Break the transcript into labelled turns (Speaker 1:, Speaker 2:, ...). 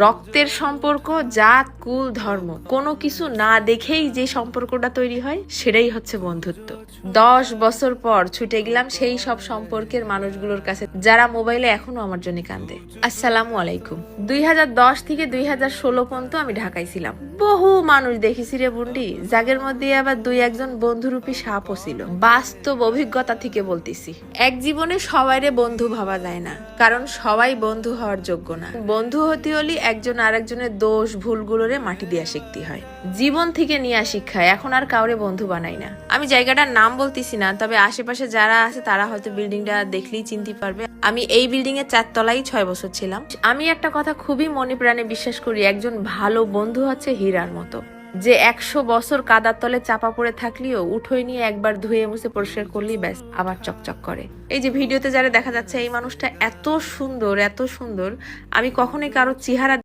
Speaker 1: রক্তের সম্পর্ক, জাত, কুল, ধর্ম কোনো কিছু না দেখেই যে সম্পর্কটা তৈরি হয় সেটাই হচ্ছে বন্ধুত্ব। 10 বছর পর ছুটে গেলাম সেই সব সম্পর্কের মানুষগুলোর কাছে যারা মোবাইলে এখনো আমার জন্য কান্দে। আসসালামু আলাইকুম। 2010 থেকে 2016 পর্যন্ত আমি ঢাকায় ছিলাম। বহু মানুষ দেখেছি রে বুন্ডি, যাদের মধ্যে আবার 2-1 জন বন্ধুরূপী সাপও ছিল। বাস্তব অভিজ্ঞতা থেকে বলতেছি, এক জীবনে সবাইরে বন্ধু ভাবা যায় না, কারণ সবাই বন্ধু হওয়ার যোগ্য না। বন্ধু হতে হলে একজন আরেকজনের দোষ ভুলগুলোরে মাটি দিয়া শিখতে হয়, জীবন থেকে নিয়ে শিক্ষায়। এখন আর কাউরে বন্ধু বানাই না। আমি জায়গাটার নাম বলতেছি না, তবে আশেপাশে যারা আছে তারা হয়তো বিল্ডিংটা দেখলেই চিনতে পারবে। আমি এই বিল্ডিং এর 4 তলায় 6 বছর ছিলাম। আমি একটা কথা খুবই মনে প্রাণে বিশ্বাস করি, একজন ভালো বন্ধু হচ্ছে হীরার মতো, যে 100 বছর কাদার তলে চাপা পড়ে থাকলেও উঠোয় নিয়ে একবার ধুয়ে মুছে পরিষ্কার করলেই ব্যাস আবার চকচক করে। এই যে ভিডিওতে যারা দেখা যাচ্ছে, এই মানুষটা এত সুন্দর, এত সুন্দর। আমি কখনোই কারো চেহারা